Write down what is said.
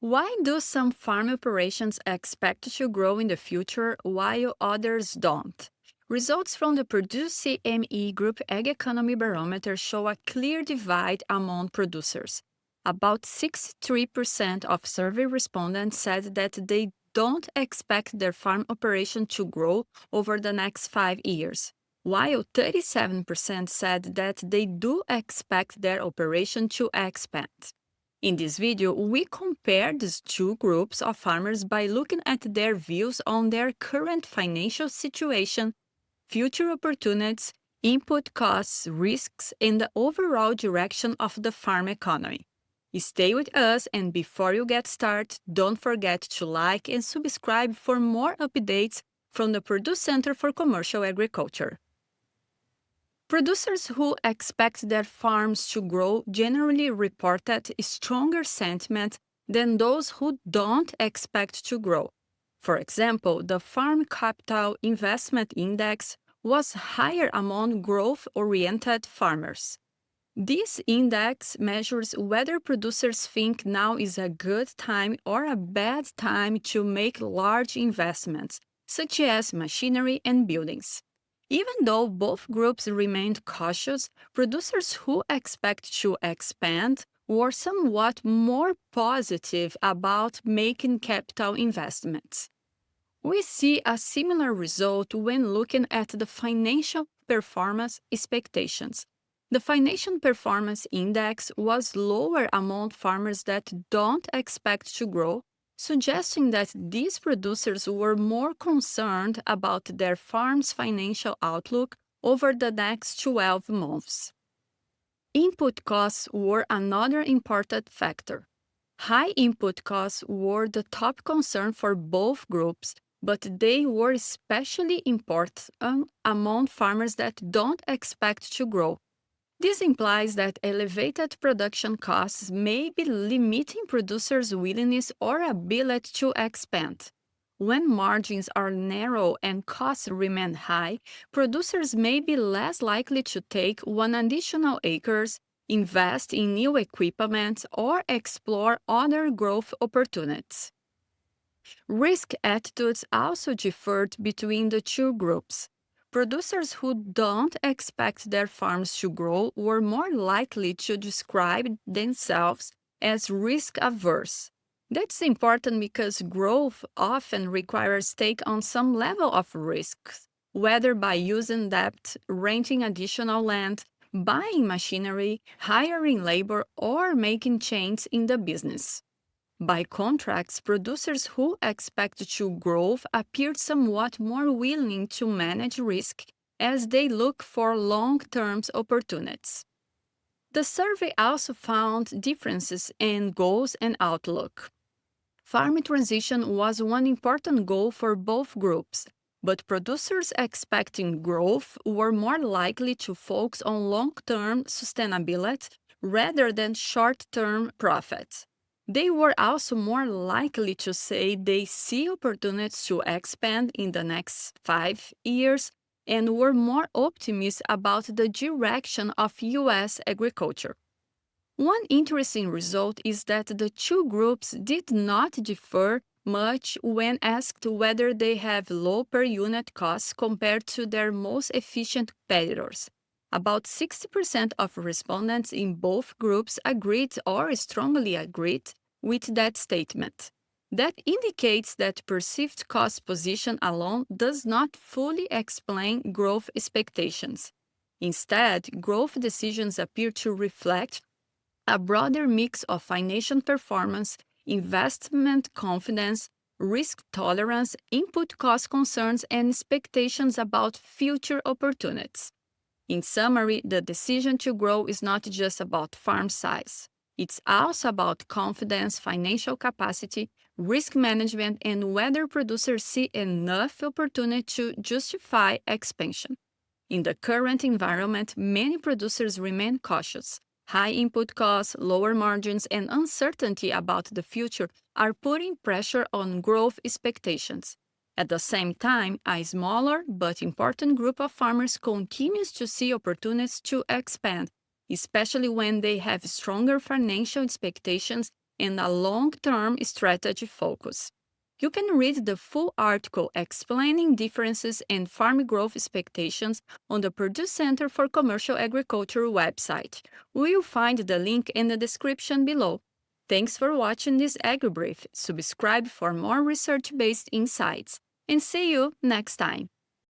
Why do some farm operations expect to grow in the future while others don't? Results from the Purdue CME Group Ag Economy Barometer show a clear divide among producers. About 63% of survey respondents said that they don't expect their farm operation to grow over the next 5 years, while 37% said that they do expect their operation to expand. In this video, we compare these two groups of farmers by looking at their views on their current financial situation, future opportunities, input costs, risks, and the overall direction of the farm economy. Stay with us, and before you get started, don't forget to like and subscribe for more updates from the Purdue Center for Commercial Agriculture. Producers who expect their farms to grow generally reported stronger sentiment than those who don't expect to grow. For example, the Farm Capital Investment Index was higher among growth-oriented farmers. This index measures whether producers think now is a good time or a bad time to make large investments, such as machinery and buildings. Even though both groups remained cautious, producers who expect to expand were somewhat more positive about making capital investments. We see a similar result when looking at the financial performance expectations. The Financial Performance Index was lower among farmers that don't expect to grow, suggesting that these producers were more concerned about their farm's financial outlook over the next 12 months. Input costs were another important factor. High input costs were the top concern for both groups, but they were especially important among farmers that don't expect to grow. This implies that elevated production costs may be limiting producers' willingness or ability to expand. When margins are narrow and costs remain high, producers may be less likely to take one additional acres, invest in new equipment, or explore other growth opportunities. Risk attitudes also differed between the two groups. Producers who don't expect their farms to grow were more likely to describe themselves as risk-averse. That's important because growth often requires take on some level of risks, whether by using debt, renting additional land, buying machinery, hiring labor, or making changes in the business. By contrast, producers who expect to grow appear somewhat more willing to manage risk as they look for long-term opportunities. The survey also found differences in goals and outlook. Farm transition was one important goal for both groups, but producers expecting growth were more likely to focus on long-term sustainability rather than short-term profit. They were also more likely to say they see opportunities to expand in the next 5 years and were more optimistic about the direction of U.S. agriculture. One interesting result is that the two groups did not differ much when asked whether they have low per unit costs compared to their most efficient competitors. About 60% of respondents in both groups agreed or strongly agreed with that statement. That indicates that perceived cost position alone does not fully explain growth expectations. Instead, growth decisions appear to reflect a broader mix of financial performance, investment confidence, risk tolerance, input cost concerns, and expectations about future opportunities. In summary, the decision to grow is not just about farm size. It's also about confidence, financial capacity, risk management, and whether producers see enough opportunity to justify expansion. In the current environment, many producers remain cautious. High input costs, lower margins, and uncertainty about the future are putting pressure on growth expectations. At the same time, a smaller but important group of farmers continues to see opportunities to expand, especially when they have stronger financial expectations and a long-term strategy focus. You can read the full article explaining differences in farm growth expectations on the Purdue Center for Commercial Agriculture website. We'll find the link in the description below. Thanks for watching this AgriBrief. Subscribe for more research-based insights, and see you next time.